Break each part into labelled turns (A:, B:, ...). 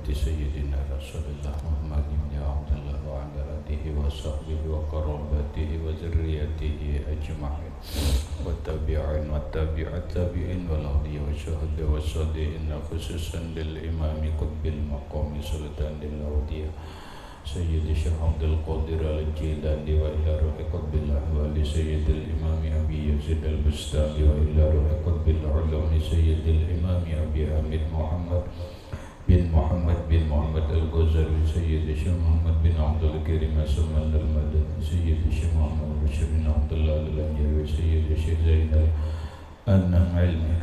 A: hurmati sayyidina Rasulullah Muhammad ibn Abdullah wa ala alihi wa sahbihi wa qarabatihi wa zurriyatihi ajma'in wa tabi'in wa tabi'at tabi'in wal awliya wa syuhada wa salihin khususan lil imami qutbil maqami sultanil awliya Sayyidi Syekh Abdul Qadir al-Jilani wa ila ruhi qutbil ahwali Sayyidil imami Abi Yazid al-Bustami wa ila ruhi qutbil ulumi Sayyidil imami Abi Hamid Muhammad bin Muhammad al-Ghazali Sayyidi Syekh Muhammad bin Abdul Karim As-Saman al-Madani Sayyidi Syekh Muhammad Bashir bin Abdullah al-Anjari Sayyidi Syekh Zainal An-Nam Ilmi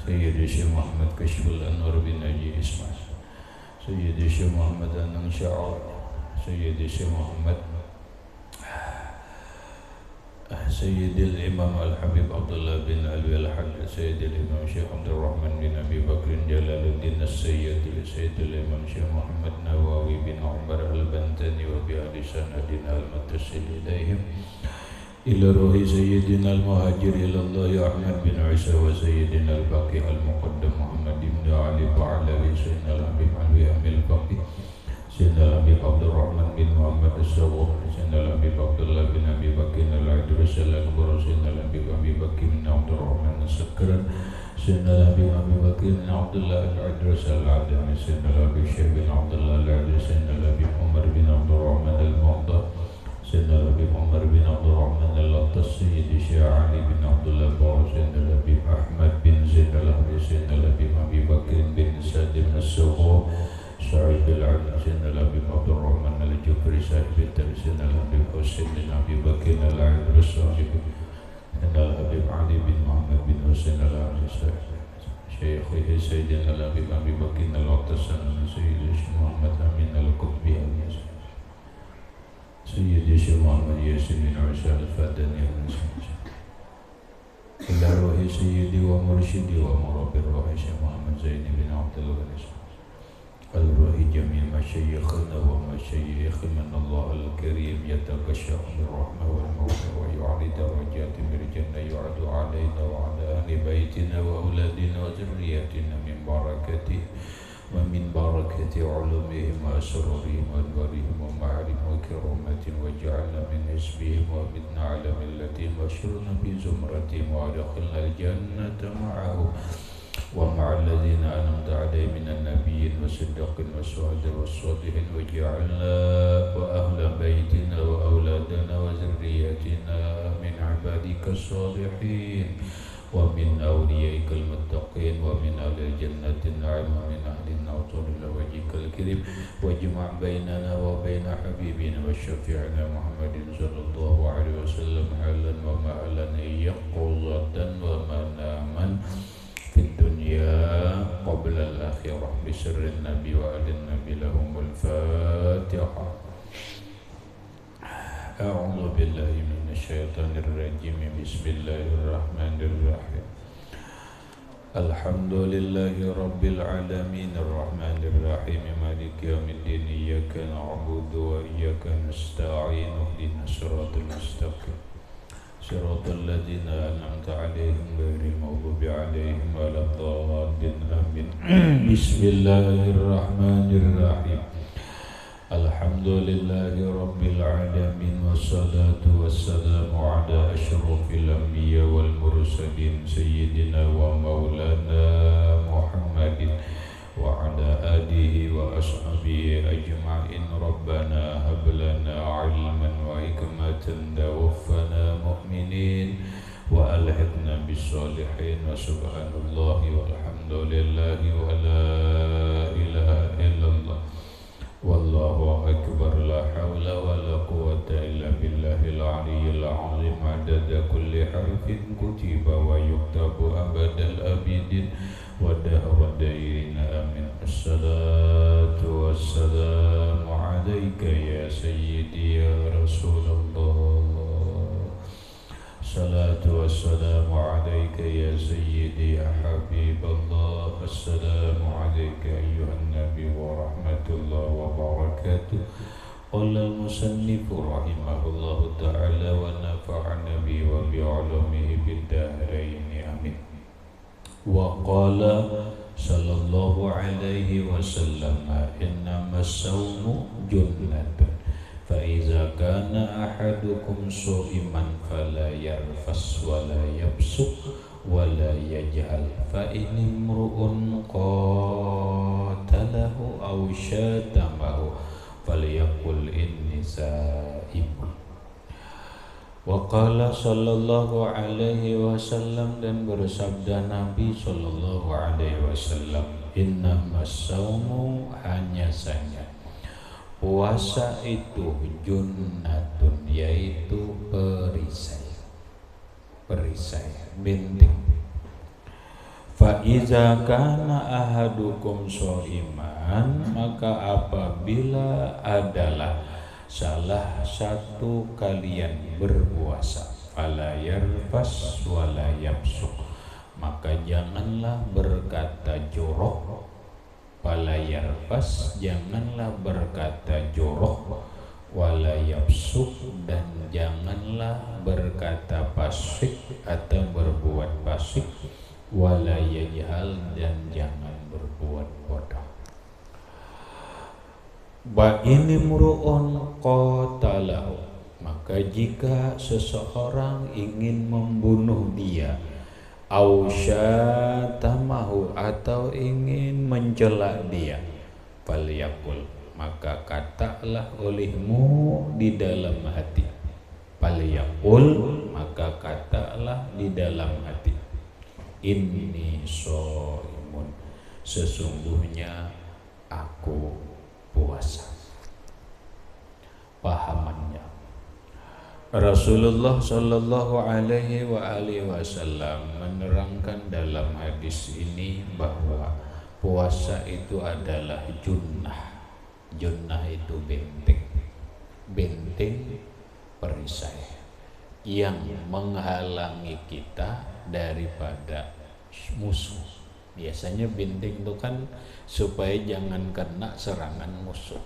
A: Sayyidi Syekh Muhammad Kashful Anwar bin Haji Ismail Sayyidi Syekh Muhammad Anang Sya'ar Sayyidi Syekh Muhammad Sayyidil Imam Al-Habib Abdullah bin Alwi Al-Hajj Sayyidil Imam Syekh Abdul Rahman bin Abi Bakrin Jalaluddin As-Sayyidi Sayyidil Imam Syekh Muhammad Nawawi bin Umar Al-Bantani wa bi ahli sanadina al-muttasil ilaihim ila ruhi Sayyidina Al-Muhajir ilallah Ahmad bin Isa wa Sayyidina Al-Baqi Al-Muqaddam Muhammad bin Ali Ba'alawi Sayyidina Al-Habib Alwi Amil Baqi Sayyidina Habib Abdul Rahman bin Muhammad As-Sawwab Sayyidina Habib Abdullah bin Abi Bakr Al-Idris Al-Akbar Sayyidina Habib Abi Bakr bin Abdul Rahman As-Sakran Sayyidina Habib Abi Bakr bin Abdullah Al-Idris Al-Adami Sayyidina Habib Syekh bin Abdullah Al-Idris Sayyidina Habib Umar bin Abdul Rahman Al-Mu'ta Sayyidina Habib Umar bin Abdul Rahman Al-Attas Sayyidi Syekh Ali bin Abdullah Bawa Sayyidina Habib Ahmad bin Zaid Al-Habib Sayyidina Habib Abi Bakr bin Sadim As-Sawwab Sa'id al-Adil Sayyidina Habib Abdul Rahman al-Jufri Sa'id Sayyidina Habib Husain bin Abi Bakr al-Idris Sayyidina Habib Ali bin Muhammad bin Husain al-Aziz Syekhihi Sayyidina Habib Abi Bakr al-Attasan Sayyidi Syekh Muhammad Amin al-Qutbi Sayyidi Syekh Muhammad Yasin bin Isa al-Fadani ila ruhi Sayyidi wa Mursyidi wa Murabir ruhi Syekh Muhammad Zaini bin Abdul Ghanis al-ruhi jami' masyayikhna wa masyayikh man Allah al-Karim yatakashaf bir-rahmah wal-mawla wa yu'ali darajati bil-jannah yu'adu alayna wa ala ahli baitina wa auladina wa zurriyatina min barakati wa min barakati ulumihim wa asrarihim wa anwarihim wa ma'arihim wa kiramatin wa ja'alna min hisbihim wa midna ala millatihim wa syurna bi zumratihim wa adkhilna al-jannata ma'ahu ومع الذين أنعمت عليهم من النبيين والصديقين والشهداء والصالحين وجعلنا وأهل بيتنا وأولادنا وذرياتنا من عبادك الصالحين ومن أوليائك المتقين ومن أهل الجنة النعيم ومن أهل النار إلى وجهك الكريم واجمع بيننا وبين حبيبنا وشفيعنا محمد صلى الله عليه وسلم حالا ومآلا يقظة ومناما في الدنيا قبل الآخرة بسر النبي وآل النبي لهم الفاتحة أعوذ بالله من الشيطان الرجيم بسم الله الرحمن الرحيم الحمد لله رب العالمين الرحمن الرحيم مالك يوم الدين إياك نعبد وإياك نستعين اهدنا الصراط المستقيم صراط الذين أنعمت عليهم غير المغضوب عليهم ولا الضالين آمين بسم الله الرحمن الرحيم الحمد لله رب العالمين والصلاة والسلام على أشرف الأنبياء والمرسلين سيدنا ومولانا محمد وعلى آله وأصحابه أجمعين ربنا هب لنا علما وحكمة توفنا مؤمنين وألحقنا بالصالحين وسبحان الله والحمد لله ولا إله إلا الله والله أكبر لا حول ولا قوة إلا بالله العلي العظيم عدد كل حرف كتب ويكتب أبد الآبدين ودهر الدائرين آمين الصلاة والسلام عليك يا سيدي يا رسول الله الصلاة والسلام عليك يا سيدي يا حبيب الله السلام عليك أيها النبي ورحمة الله وبركاته قال المصنف رحمه الله تعالى ونفعنا به وبعلومه بالدارين آمين وقال sallallahu alaihi wasallam, innama as-sawmu junnatun fa iza kana ahadukum sha'iman fala yarfas wala yabsuq wala yajhal fa in imru'un qatalahu aw syatamahu falyaqul inni sa'imun. Wa qala sallallahu alaihi wasallam, dan bersabda Nabi sallallahu alaihi wasallam, innamas saumu, hanya saja puasa itu junnatun, yaitu perisai, binting. Fa iza kana ahadukum shaiman, maka apabila adalah salah satu kalian berpuasa, fala yarfas wala yafsuq, maka janganlah berkata jorok. Fala yarfas, janganlah berkata jorok, wala yafsuq, dan janganlah berkata fasik atau berbuat fasik, wala yajhal, dan jangan berbuat bodoh. Ba ini mur'un qatalahu, maka jika seseorang ingin membunuh dia, au syatamahu, atau ingin mencela dia, falyaqul, maka katalah olehmu di dalam hati, falyaqul, maka katalah di dalam hati, inni shaimun, sesungguhnya aku puasa. Pahamannya, Rasulullah sallallahu alaihi wasallam menerangkan dalam hadis ini bahwa puasa itu adalah junnah. Junnah itu benteng perisai yang menghalangi kita daripada musuh. Biasanya benteng itu kan supaya jangan kena serangan musuh.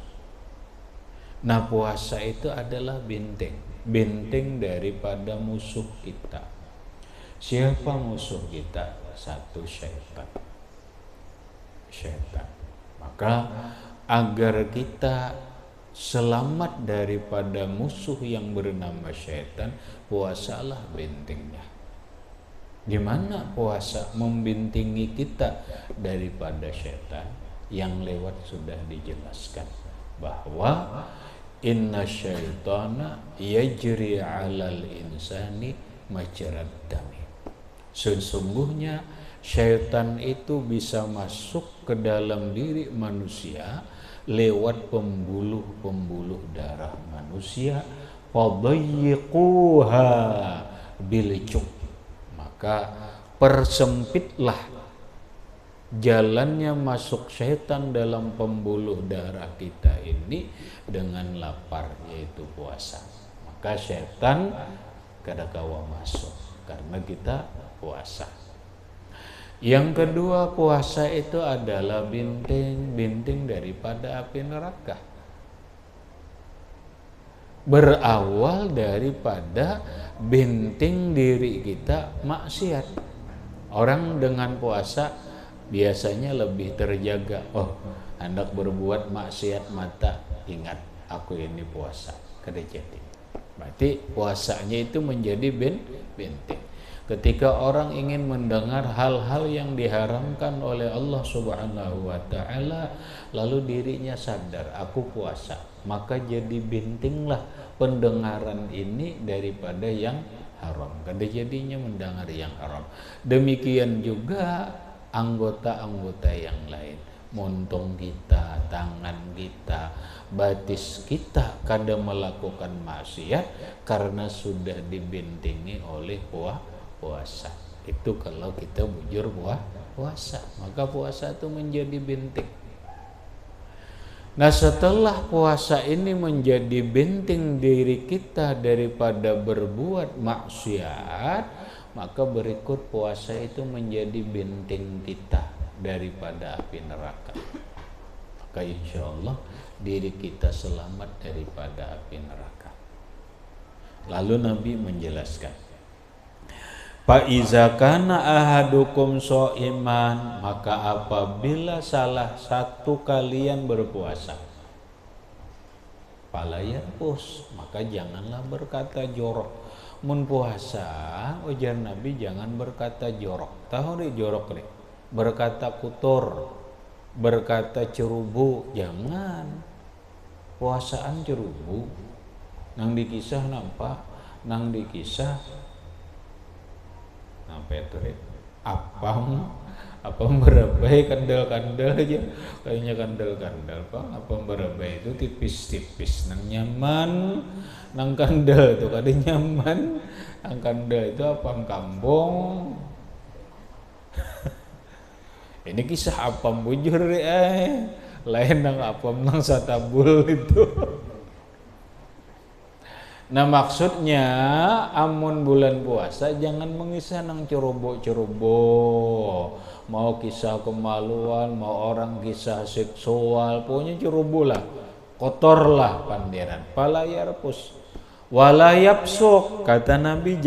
A: Nah, puasa itu adalah benteng daripada musuh kita. Siapa musuh kita? Satu, syaitan. Maka agar kita selamat daripada musuh yang bernama syaitan, puasalah bentengnya. Gimana puasa membentengi kita daripada syaitan? Yang lewat sudah dijelaskan bahwa inna syaitana yajri 'alal insani majrad dami. Sesungguhnya syaitan itu bisa masuk ke dalam diri manusia lewat pembuluh darah manusia. Fadayyiquha biljuk, maka persempitlah jalannya masuk syaitan dalam pembuluh darah kita ini dengan lapar, yaitu puasa. Maka syaitan kada kawa masuk karena kita puasa. Yang kedua, puasa itu adalah benteng daripada api neraka. Berawal daripada benteng diri kita maksiat. Orang dengan puasa biasanya lebih terjaga. Oh, hendak berbuat maksiat mata, ingat aku ini puasa, kada jadi. Berarti puasanya itu menjadi benteng. Ketika orang ingin mendengar hal-hal yang diharamkan oleh Allah Subhanahu wa ta'ala, lalu dirinya sadar, aku puasa, maka jadi bentenglah pendengaran ini daripada yang haram. Kada jadinya mendengar yang haram. Demikian juga anggota-anggota yang lain, montong kita, tangan kita, batis kita kada melakukan maksiat karena sudah dibentengi oleh puasa. Itu kalau kita bujur puasa, maka puasa itu menjadi benteng. Nah, setelah puasa ini menjadi benteng diri kita daripada berbuat maksiat, maka berikut puasa itu menjadi benteng kita daripada api neraka. Maka insya Allah diri kita selamat daripada api neraka. Lalu Nabi menjelaskan, Fa iza kana ahadukum shaiman, maka apabila salah satu kalian berpuasa, fala yarfus, maka janganlah berkata jorok. Mun puasa, ujar Nabi jangan berkata jorok. Tahu deh jorok deh. Berkata kotor, berkata cerubu, jangan. Puasaan cerubu. Nang dikisah nampak, nang dikisah nampak itu apam berabai kandel-kandel aja, kayaknya kandel-kandel Pak. Apam berabai itu tipis-tipis, nang nyaman, nang kandel itu kada nyaman, nang kandel itu apam kambong. Ini kisah apam bujur lain nang apam nang satabul itu. Nah maksudnya amun bulan puasa jangan mengisah nang cerobo-cerobo, mau kisah kemaluan, mau orang kisah seksual, pokoknya cerobo lah, kotor lah pandiran. Fala yarfus wala yafsuq, kata Nabi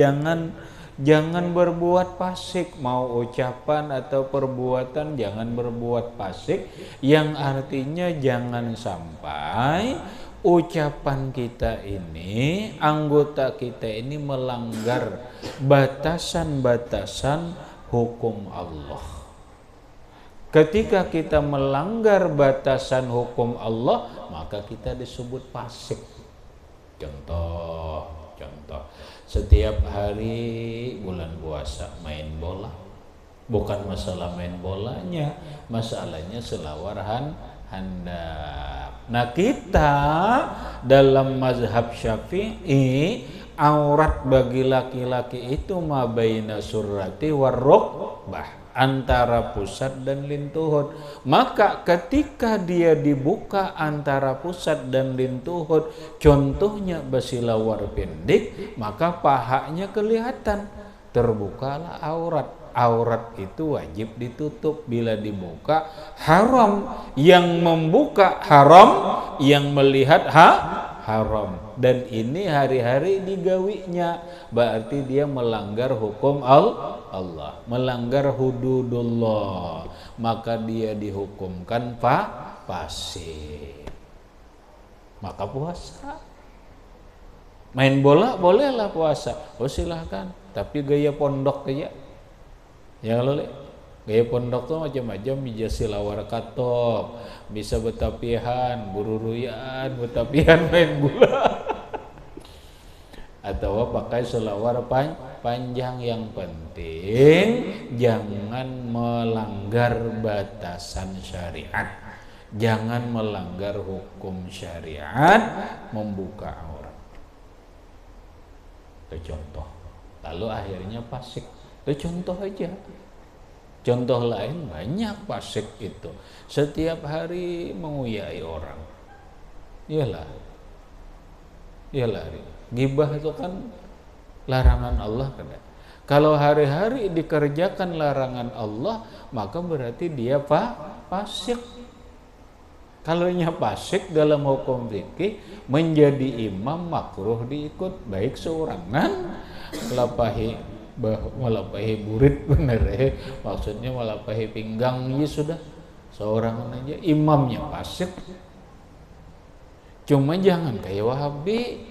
A: jangan berbuat fasik, mau ucapan atau perbuatan jangan berbuat fasik, yang artinya jangan sampai ucapan kita ini, anggota kita ini melanggar batasan-batasan hukum Allah. Ketika kita melanggar batasan hukum Allah, maka kita disebut fasik. Contoh, setiap hari bulan puasa main bola. Bukan masalah main bolanya, masalahnya selawar handap. Nah kita dalam mazhab Syafi'i, aurat bagi laki-laki itu ma baina surrati warrukbah, antara pusat dan lintuhut. Maka ketika dia dibuka antara pusat dan lintuhut, contohnya basilawar pendek, maka pahanya kelihatan, terbukalah aurat. Aurat itu wajib ditutup, bila dibuka haram, yang membuka haram, yang melihat haram. Dan ini hari-hari digawinya, berarti dia melanggar hukum Allah, melanggar hududullah, maka dia dihukumkan fasik. Maka puasa. Main bola bolehlah puasa, oh silahkan, tapi gaya pondok aja. Ya kalau gaya pondok tuh macam-macam, bisa silawar katop, bisa betapihan, bururuyan, betapihan main bola, atau pakai selawar panjang. Yang penting jangan melanggar batasan syariat, jangan melanggar hukum syariat, membuka aurat. Itu contoh. Lalu akhirnya fasik. Itu contoh aja. Contoh lain banyak fasik itu. Setiap hari menguyai orang. Iyalah. Gibah itu kan larangan Allah kan. Kalau hari-hari dikerjakan larangan Allah, maka berarti dia fasik. Kalau nya fasik dalam hukum fikih, menjadi imam makruh diikut, baik seorangan melampahi burit, bener ya, maksudnya melampahi pinggang, ya sudah seorang aja imamnya fasik. Cuma jangan kayak Wahabi.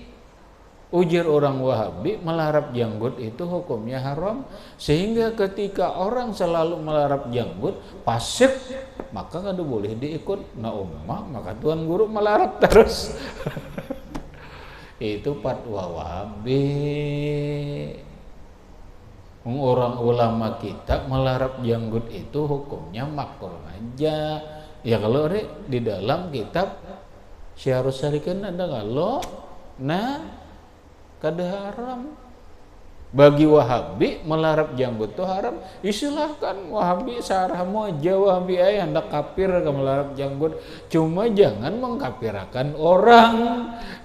A: Ujar orang Wahabi, melarap janggut itu hukumnya haram, sehingga ketika orang selalu melarap janggut fasik, maka kada boleh diikut. Nah maka tuan guru melarap terus. Itu fatwa Wahabi. Orang ulama kita melarap janggut itu hukumnya makruh aja. Ya kalau di dalam kitab Syiarus Salikin ada kalau kada haram. Bagi Wahabi melarap janggut itu haram. Silahkan Wahabi sarahmu aja, Wahabi hendak kafir ke melarap janggut. Cuma jangan mengkafirkan orang,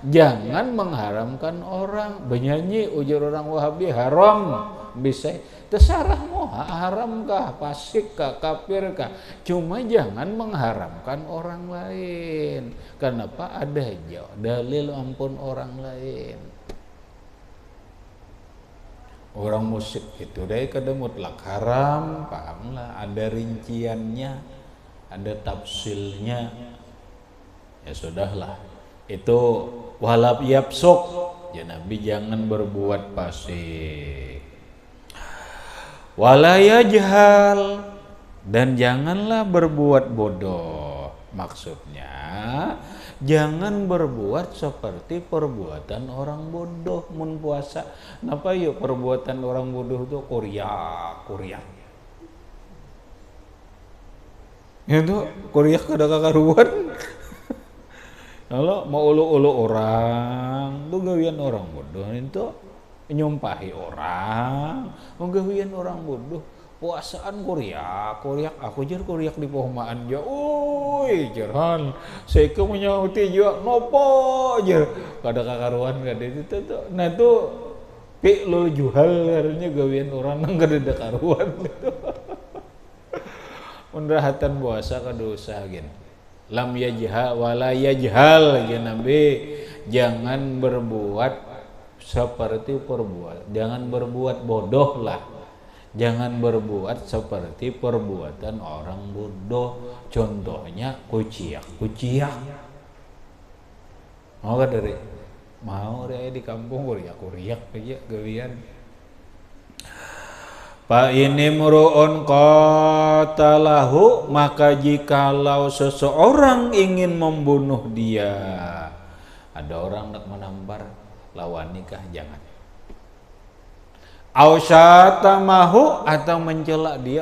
A: jangan mengharamkan orang. Benyanyi ujar orang Wahabi haram, bisa terserahmu, haram kah, fasik kah, kafir kah, cuma jangan mengharamkan orang lain. Kenapa? Ada aja dalil ampun orang lain. orang musik itu deh kada mutlak haram, paham lah, ada rinciannya, ada tafsilnya. Ya sudahlah, itu walab yapsuk, ya Nabi jangan berbuat fasik. Wala yajhal, dan janganlah berbuat bodoh. Maksudnya jangan berbuat seperti perbuatan orang bodoh mun puasa. Napa yuk perbuatan orang bodoh itu kuriak. Itu kuriak kada kakaruan. Kalau mau ulu-ulu orang, tuh gawian orang bodoh itu nyumpahi orang, gawian orang bodoh. Puasaan kuriak, aku jar kuriak di pohmaan ja, jaran, saya menyauti juga, nopo jar, kada kakaruan kada itu tuh, nah itu, lo jual karena gawian orang nang kada ada karuan itu, menrahatan puasa kada usah gin, lam yajha wala yajhal ya Nabi, jangan berbuat seperti jangan berbuat bodoh lah. Jangan berbuat seperti perbuatan orang bodoh. Contohnya kuciak. Mau gak dari? Mau deh di kampung kuriak aja gawian. Fa ini muru'un qatalahu, maka jikalau seseorang ingin membunuh dia. Ada orang nak menampar lawan nikah, jangan. Ausyatamahu, atau mencela dia,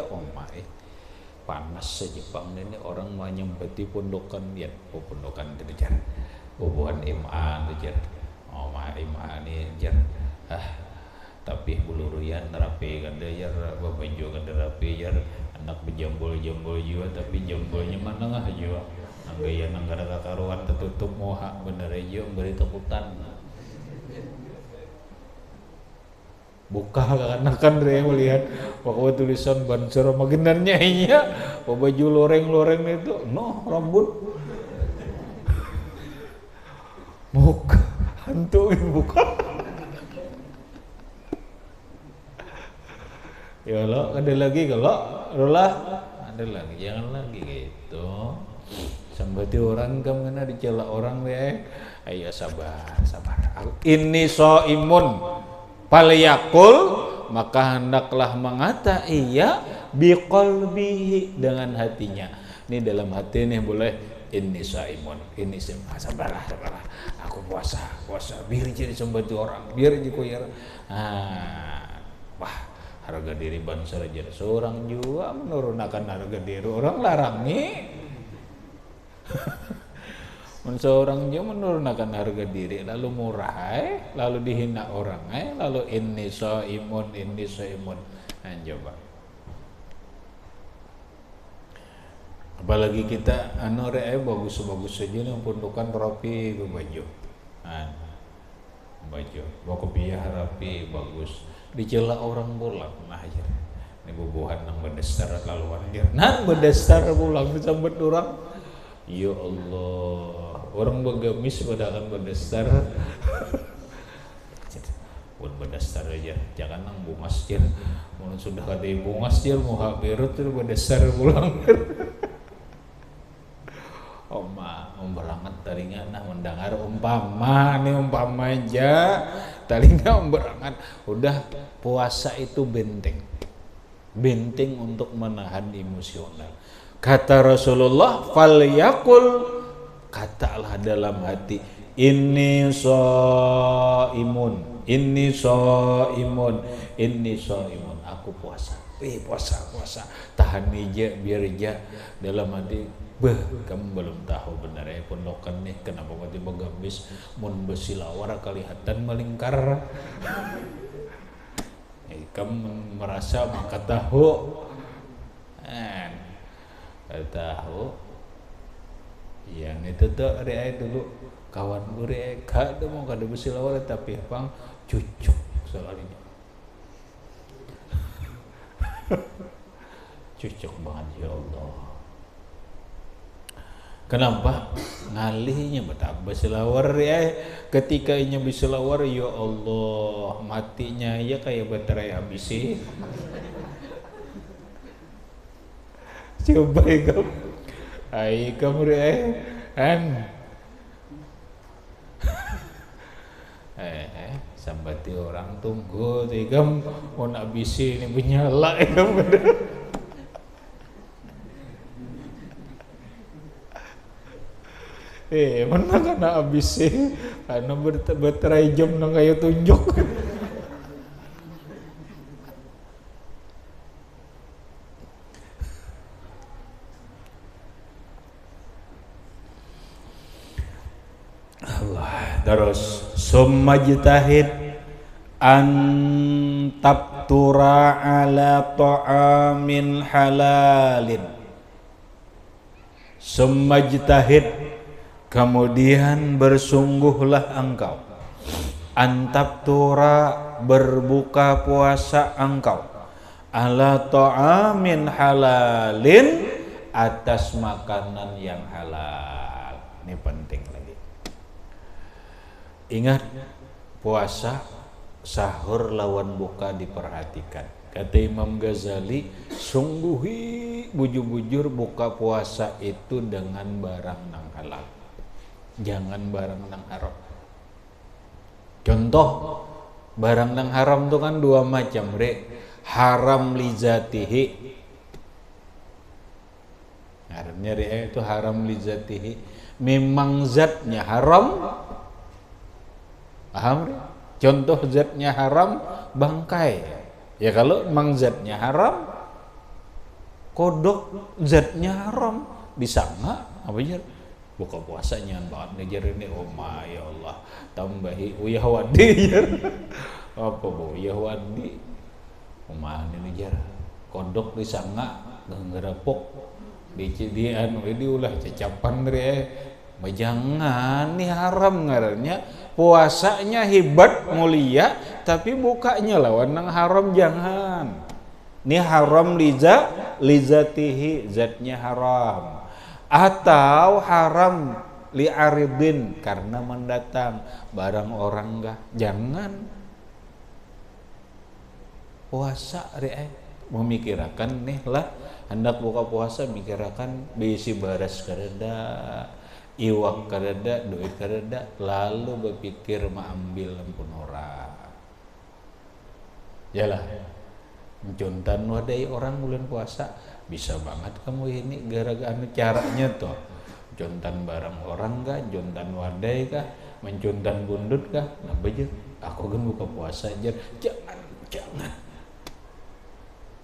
A: panas sejepang ini orang mau nyempeti pondokan dia, pondokan dejar, bubuhan iman dejar, iman ini dejar, tapi buluruyan rapi kan dejar, babanjo kan rapi jar, anak berjambol juga, tapi jambolnya mana ngah juga, anggaya nang kada kakaruan tertutup moha bener aja beri takutan. Buka kan dia melihat pakai tulisan banser magenannya iya, baju loreng itu, no rambut, buka hantu buka, ya lo ada lagi kalau ada lagi, jangan lagi gitu, sampai orang kamu kena dicela orang deh, ayo sabar, ini imun. Falyakul, maka hendaklah mengata ia biqalbihi, dengan hatinya. Ini dalam hati nih boleh ini saimun, ini sabarlah, aku puasa, biar jadi sembati orang, biar jadi koyar. Wah, harga diri bangsa aja seorang juga menurunkan harga diri orang larangi. Seorang juga menurunkan harga diri, lalu murah, lalu dihina orang, lalu ini soimun. Coba. Apalagi kita bagus saja nih pundukan rapi baju. Bawa kopiah rapi bagus. Dicela orang pulang, aja. Ini bubuhan nang berdasar laluan dia. Nang berdasar pulang disambut orang. Ya Allah, orang begamis pada akan berdasar. Buat berdasar aja, jangan nang bungas jar. Mun sudah kata bungas jar, mau hak berut itu berdasar pulang. Memberangat talinga nah mendengar umpama aja, talinga memberangat. Udah puasa itu benteng untuk menahan emosional. Kata Rasulullah, falyakul, katalah dalam hati, inni shaimun, aku puasa. Puasa. Tahan aja biar aja dalam hati. Kamu belum tahu benar ya pondokan nih kenapa tiba gambis mun besilawar kelihatan melingkar. Kamu merasa maka tahu. Tahu yang itu tuh hari dulu kawan gue kada mau kada besilawar tapi bang cucuk soalnya cucuk banget ya Allah. Kenapa? Ngalihnya betapa selawar ya. Ketika inya biselawar, ya Allah, matinya ya kayak baterai habis sih. Coba ikam, ay kamu an, sambati orang tunggu, ikam mau habisi ini menyala ikam. Mana kana abis sih? Karena baterai jam nang kayak tunjuk. Allah. Terus summa jtahid an tabtura ala ta'amin halalin. Summa jtahid, kemudian bersungguhlah engkau, antaptura, berbuka puasa engkau, ala ta'amin halalin, atas makanan yang halal. Ini penting lagi. Ingat, puasa sahur lawan buka diperhatikan. Kata Imam Ghazali, sungguhi bujur-bujur buka puasa itu dengan barang nang halal, jangan barang nang haram. Contoh, barang nang haram itu kan dua macam, haram li zatihi. Artinya itu haram li zatihi, memang zatnya haram. Paham? Contoh zatnya haram, bangkai. Ya kalau memang zatnya haram, kodok zatnya haram, disangka apa aja? Buka puasanya banget ngejar ini, oh my ya Allah, tambahi uyah wadi ya. Apa bu uyah wadi? Kumaha ini jar? Kodok disangka ngerapok, dicidian, ini ulah cacapan dari jangan, nih haram ngarannya. Puasanya hebat mulia, tapi bukanya lawan nang haram, jangan. Ini haram lizatihi, zatnya haram. Atau haram li'aridin, karena mendatang barang orang enggak, jangan. Puasa memikirkan nih lah, hendak buka puasa mikirkan bisi baras kareda, iwak kareda, duit kareda, lalu berpikir mengambil ampun orang. Yalah, mencontan wadai orang bulan puasa, bisa banget kamu ini gara-gara caranya tuh. Jontan barang orang kah, jontan wadai kah, mencontan bundut kah, nah beje, aku kan buka puasa aja, jangan.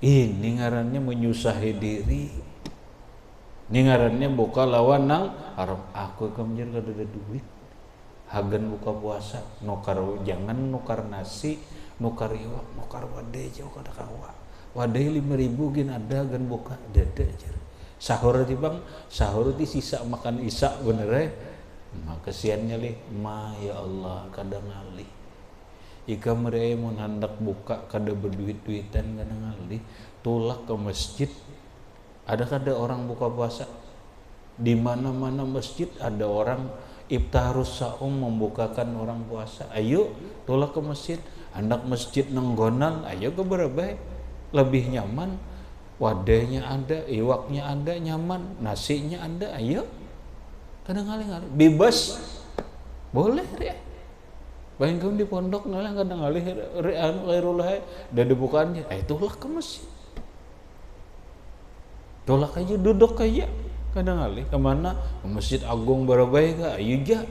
A: Ini ngarannya menyusahi diri. Ini ngarannya buka lawan nang haram. Aku kemudian kada ada duit, hagan buka puasa, nukar, jangan nukar nasi, nukar iwak, nukar wadai jauh kada kawa. Wadai 5.000 gin ada gan buka dada aja. Sahur di bang, sahur di sisa makan isak bener maka kesiannya lih, ya Allah kada ngalih. Ika mereka mun hendak buka kada berduit-duitan kada ngalih, tulak ke masjid. Ada kada orang buka puasa? Di mana-mana masjid ada orang iftarus saum membukakan orang puasa. Ayo tulak ke masjid, hendak masjid nenggonal, ayo ke berbaik. Lebih nyaman, wadahnya ada, iwaknya ada, nyaman, nasinya ada, ayo kadang-kadang bebas, boleh ya. Bayangkan di pondok ngalah kadang-kadang khairullah dari bukaannya, itulah ke masjid, tolak aja, duduk aja, kadang-kadang kemana, ke masjid agung barabai kah, ayo ja,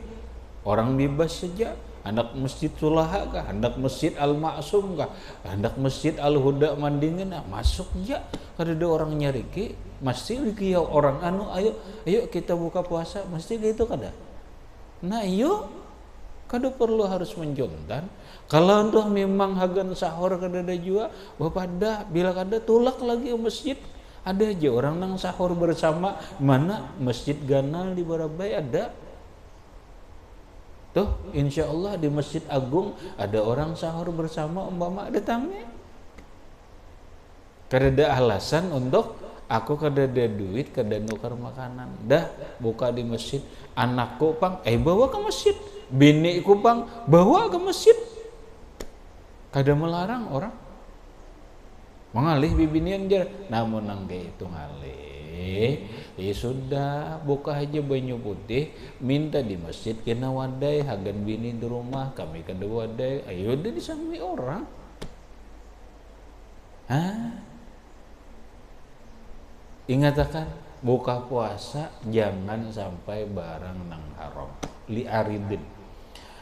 A: orang bebas saja. Hendak masjid Sulaha kah, hendak masjid Al-Ma'sum kah, hendak masjid Al-Huda Mandingan, masuk ya. Kada ada orang nyari ke, mesti kieu orang anu, ayo kita buka puasa, mesti gitu kada. Nah, ayo kada perlu harus menjontan. Kalau entah memang hagan sahur kada ada jua, bapada bila kada tulak lagi ke masjid. Ada aja orang nang sahur bersama, mana masjid Ganal di Barabai ada. Tuh, insya Allah di Masjid Agung ada orang sahur bersama umpama datangnya. Karena ada alasan untuk Aku kada ada duit, kada nukar makanan. Dah buka di masjid. Anakku pang, bawa ke masjid. Biniku pang, bawa ke masjid. Kada melarang orang. Mengalih bibinian jar. Namun nangge itu ngalih. Ya sudah, buka aja banyu putih, minta di masjid kena wadai, hagan bini di rumah, kami kada wadai. Ayo udah disami orang. Ingat akan buka puasa jangan sampai barang nang haram li aridin.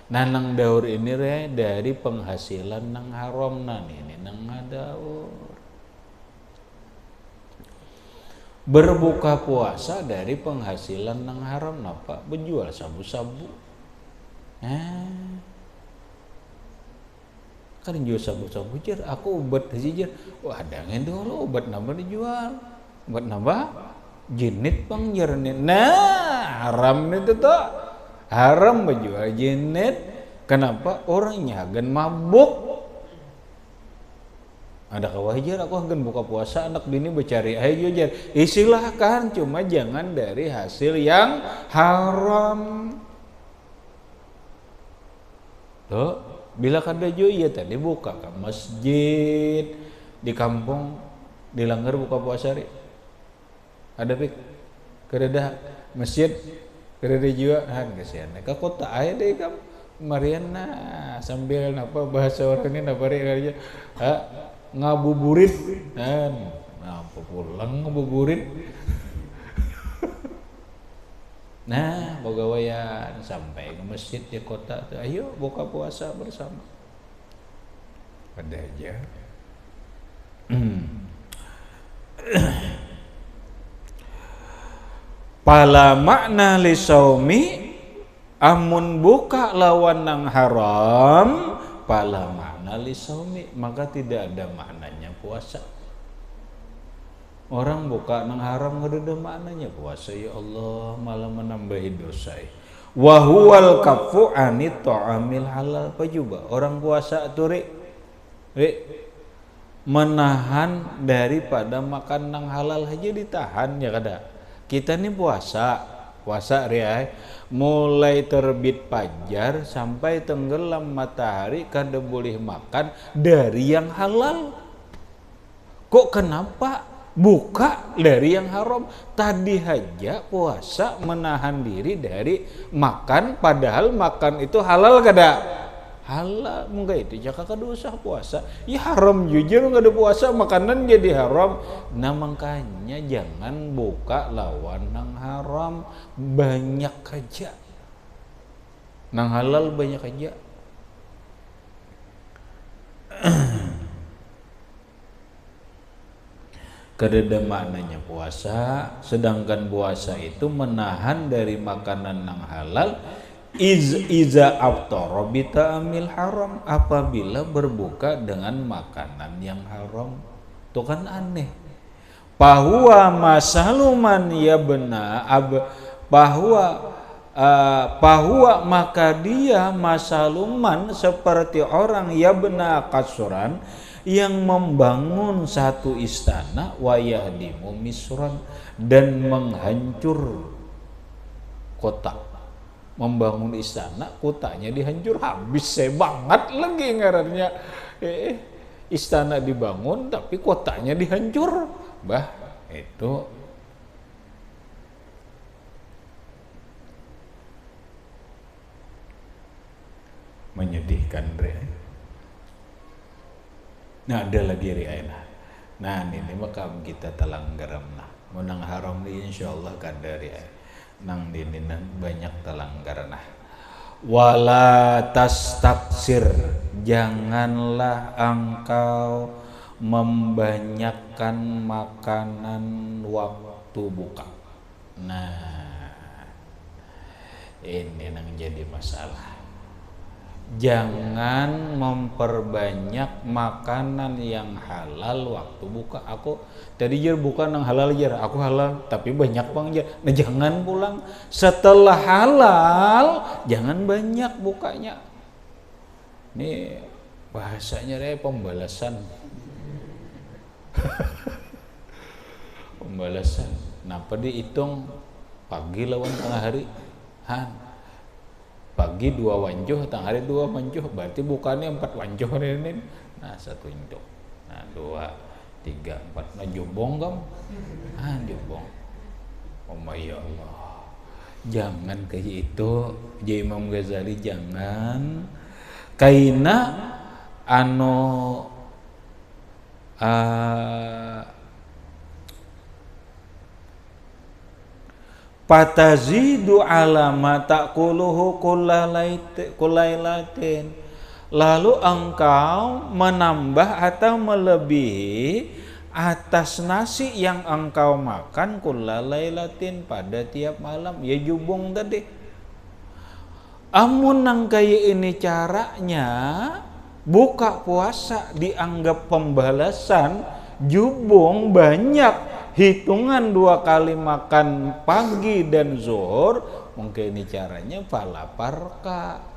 A: Nah nang daur ini dari penghasilan nang haram ini nang daur. Berbuka puasa dari penghasilan nang haram napa? Berjual sabu-sabu. Kan jual sabu-sabu jar, aku obat aja jar. Wah ada dulu obat nambah dijual. Buat nambah jinit pang jernih. Nah haram itu tuh, haram menjual jinit. Kenapa? Orangnya akan mabuk. Ada kawajar aku akan buka puasa anak bini bercari ayo jar. Silahkan, cuma jangan dari hasil yang haram. Tuh, bila kada jo ya tadi buka ke masjid di kampung dilanggar buka puasa ri. Ada pik kereda masjid kereda juga kasihan ke kota aja deh kamu Mariana sambil napa bahasa orang ini napa aja ngabuburit apa pulang ngabuburit. Nah pegawaian sampai ke masjid di kota tuh, ayo buka puasa bersama. Ada aja. Pala makna li saumi amun buka lawan nang haram pala makna li saumi maka tidak ada maknanya puasa. Orang buka nang haram enggak ada maknanya puasa ya Allah malah menambahi dosa. Wa huwal kafu anit ta'amil halal pajuba orang puasa tuh menahan daripada makan nang halal aja ditahan ya kada. Kita nih puasa ria mulai terbit fajar sampai tenggelam matahari kada boleh makan dari yang halal. Kok kenapa buka dari yang haram? Tadi aja puasa menahan diri dari makan padahal makan itu halal kada? Halal enggak itu jaka dosa puasa ya haram jujur enggak ada puasa makanan jadi haram. Nah makanya jangan buka lawan nang haram banyak aja, nang halal banyak aja. Kada maknanya puasa, sedangkan puasa itu menahan dari makanan nang halal. Iza aftara bi ta'amil haram apabila berbuka dengan makanan yang haram. Itu kan aneh. Bahwa masaluman ya benar bahwa maka dia masaluman seperti orang ya benar kasuran yang membangun satu istana wayahdimu misran dan menghancur kota. Membangun istana kotanya dihancur habis banget lagi ngarannya istana dibangun tapi kotanya dihancur itu menyedihkan nah ada lagi nah ini maka kita telang garam menang haram ini insyaallah kada nang dininan banyak telanggar wala tastaksir janganlah engkau membanyakkan makanan waktu buka. Nah ini yang jadi masalah. Jangan memperbanyak makanan yang halal waktu buka. Aku tadi jar buka nang halal jar, aku halal tapi banyak bang jar. Nah jangan pulang setelah halal, jangan banyak bukanya. Ini bahasanya pembalasan. pembalasan. Napa dihitung pagi lawan tengah hari? Pagi 2 wanjuh, tengah hari 2 wanjuh, berarti bukannya 4 wanjuh ini. Nah, 1 wanjuh. Nah, 2, 3, 4. Nah, jubong kamu. Jubong. Oh ya Allah. Jangan kayak itu. Jadi Imam Ghazali jangan kaina patazidu ala ma taquluhu kullailatin, lalu engkau menambah atau melebihi atas nasi yang engkau makan kullalailatin pada tiap malam. Ya jubung tadi. Amun nang kaya ini caranya buka puasa dianggap pembalasan, jubung banyak hitungan 2 kali makan pagi dan zuhur, mungkin ini caranya falaparka.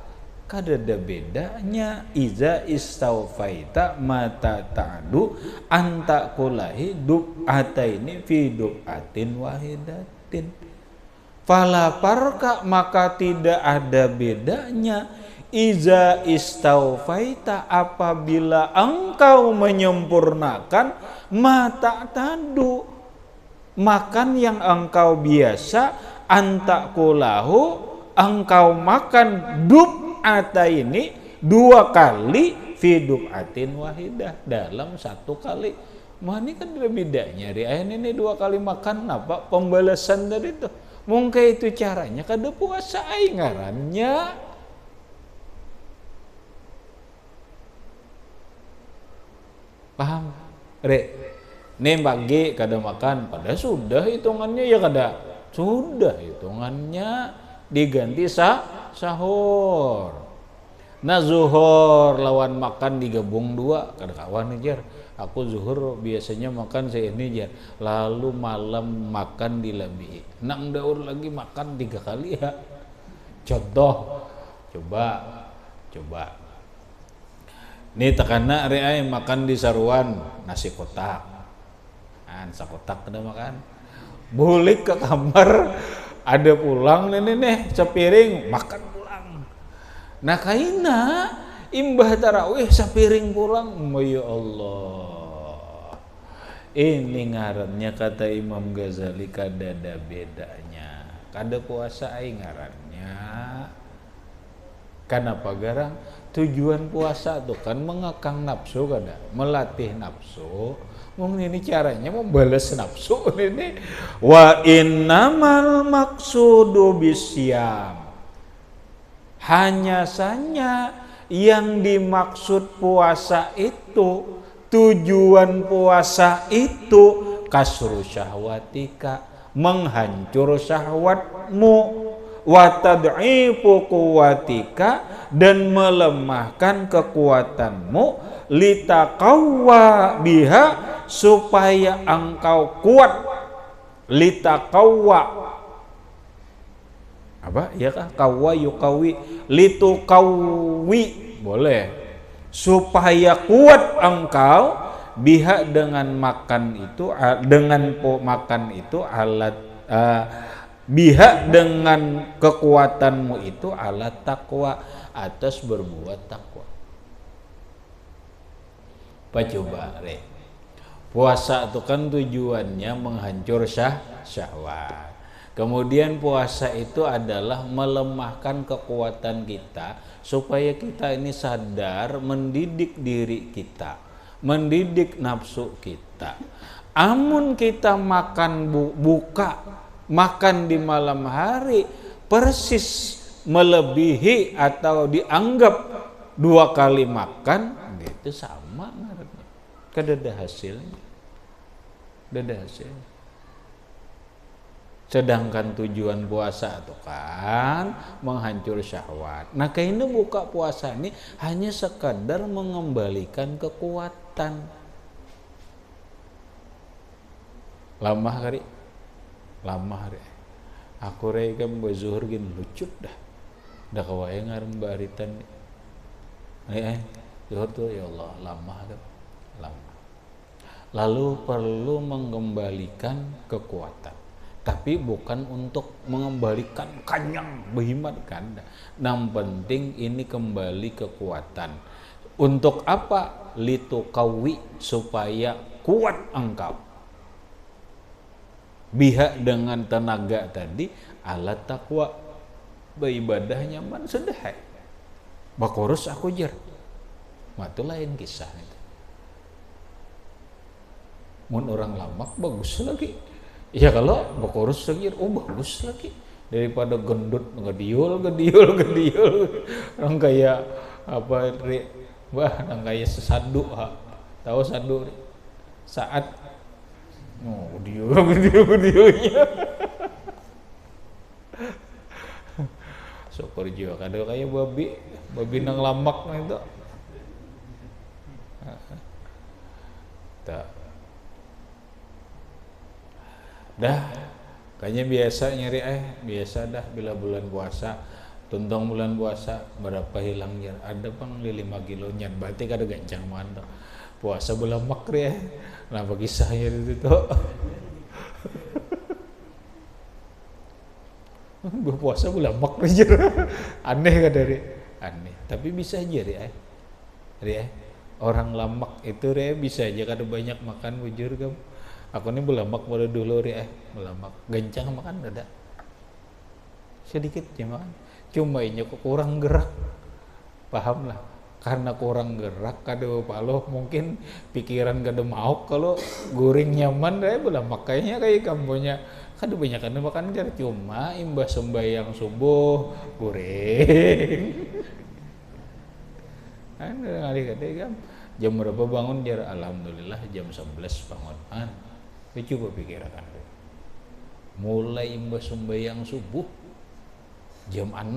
A: Kadada bedanya iza istaufaita mata ta'du anta kulahi dub'ataini fi dub'atin wahidatin. Falaparka, maka tidak ada bedanya iza istaufaita, apabila engkau menyempurnakan mata ta'du, makan yang engkau biasa, anta kulahu, engkau makan ini 2 kali fi dub'atin wahidah, dalam 1 kali. Ini kan ada bedanya. Riayan ini 2 kali makan apa pembalasan dari itu. Mungkin itu caranya kada puasa ai ngarannya. Paham? Nih bagi kada makan, pada sudah hitungannya ya kada. Sudah hitungannya diganti sahur. Nah zuhur lawan makan digabung 2, kada kawan jar. Aku zuhur biasanya makan ini jar, lalu malam makan dilebihi. Nang daur lagi makan 3 kali ya. Contoh, coba. Nih tekana reai makan di saruan nasi kotak. Sakotak kada makan. Bulik ke kamar, ada pulang nih sepiring makan pulang. Nah kaina imbah tarawih sepiring pulang. Ya Allah, ini ngarannya kata Imam Ghazali kada ada bedanya. Kada puasa ai ngarannya. Kenapa garang? Tujuan puasa tuh kan mengekang nafsu, kada melatih nafsu. Mungkin ini caranya membalas nafsu ini. Wa innamal maqsudu bisyam, hanya saja yang dimaksud puasa itu, tujuan puasa itu kasru syahwatika, menghancur syahwatmu, wa tad'ifu quwwatika, dan melemahkan kekuatanmu, litaqawwa biha, supaya engkau kuat. Litaqawwa apa ya kah? Kawwa yukawi, litukawi boleh, supaya kuat engkau biha, dengan makan itu, dengan makan itu, alat biha, dengan kekuatanmu itu, alat takwa, atas berbuat takwa. Coba puasa itu kan tujuannya menghancur syahwat. Kemudian puasa itu adalah melemahkan kekuatan kita, supaya kita ini sadar, mendidik diri kita, mendidik nafsu kita. Amun kita makan makan di malam hari persis melebihi atau dianggap 2 kali makan, gitu sama ngarannya. Kada ada hasilnya. Sedangkan tujuan puasa itu kan menghancur syahwat. Nah kayaknya buka puasa ini hanya sekadar mengembalikan kekuatan. Lama hari. Aku rekam zuhur gini lucut dah. Dah kawai ngaran baritan. Zuhur tuh ya Allah lama. lalu perlu mengembalikan kekuatan. Tapi bukan untuk mengembalikan kanyang behimat kan. Yang penting ini kembali kekuatan. Untuk apa? Litukawi, supaya kuat engkau. Biha, dengan tenaga tadi, alat takwa, beribadah nyaman sudah. Bakurus aku jer. Itu lain kisah itu. Mun orang lamak bagus lagi. Ya kalau bakurus lagi, bagus lagi daripada gendut ngediul. Orang kayak apa orang kayak sesadu, tahu sadu saat gediulnya super juga kada kayak babi nang lamak itu tak. Dah kayaknya biasa nyari biasa dah bila bulan puasa, tuntong bulan puasa berapa hilangnya ada pang 5 kilo nyan, berarti kada gancang mantap puasa bulan makri kenapa kisahnya itu tuh berpuasa bulan makri jer aneh kan dari aneh, tapi bisa aja orang lamak itu bisa aja kada banyak makan bujur kamu. Aku ini belamak pada dulu belamak gencang makan ada sedikit ya makan, cuma ini kok kurang gerak, paham lah, karena kurang gerak kada paloh mungkin pikiran kada mau kalau goreng nyaman belamak kayaknya kayak kamunya kada banyak kada makan jar, cuma imbas sembahyang subuh goreng ada jam berapa bangun jar, alhamdulillah jam 11 bangun coba pikirkan mulai imbas sembahyang subuh jam 6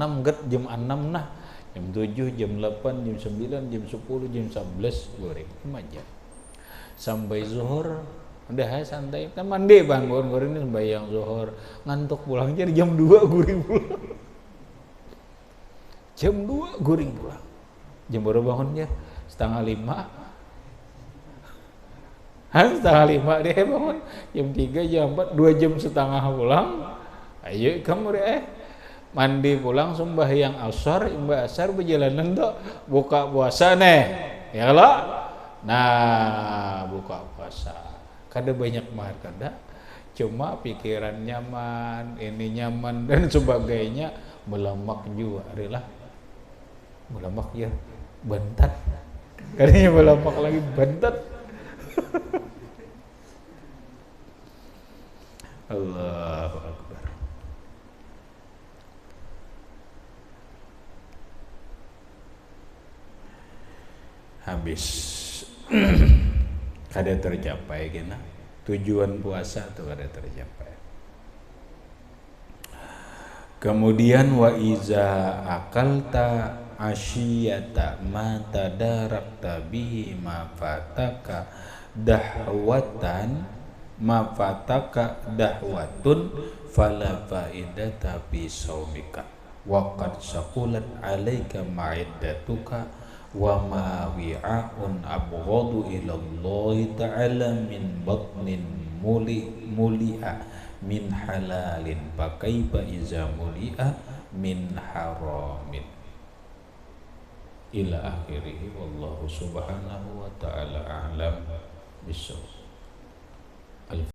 A: jam 6 nah jam 7, jam 8, jam 9, jam 10, jam 11 goreng aja sampai zuhur udah santai kan mandi bangun goreng sembahyang zuhur ngantuk pulang jadi jam 2 goreng pulang jam 2 goreng pulang jam berapa bangunnya 4:30 4:30 dia bangun jam 3 jam 4 2 jam setengah pulang ayo kamu mandi pulang sembahyang asar imbas asar perjalanan tuh buka puasa nih ya lo nah buka puasa kada banyak banget kada cuma pikiran nyaman ini nyaman dan sebagainya melemak juga adalah melemak ya bentat kadanya melemak lagi bentat Allahu Akbar. Habis kada tercapai kena tujuan puasa tuh kada tercapai. Kemudian wa iza akalta asyiyata ma tadarakta bihi ma fataka dahwatan ma fataka dahwatun fala faidata bi saumika wa qad saqulat alaika ma'iddatuka wa ma wi'aun abghadu ila Allah ta'ala min batnin muli'a min halalin fa kaifa iza muli'a min haramin ila akhirih wallahu subhanahu wa ta'ala a'lam bissawab.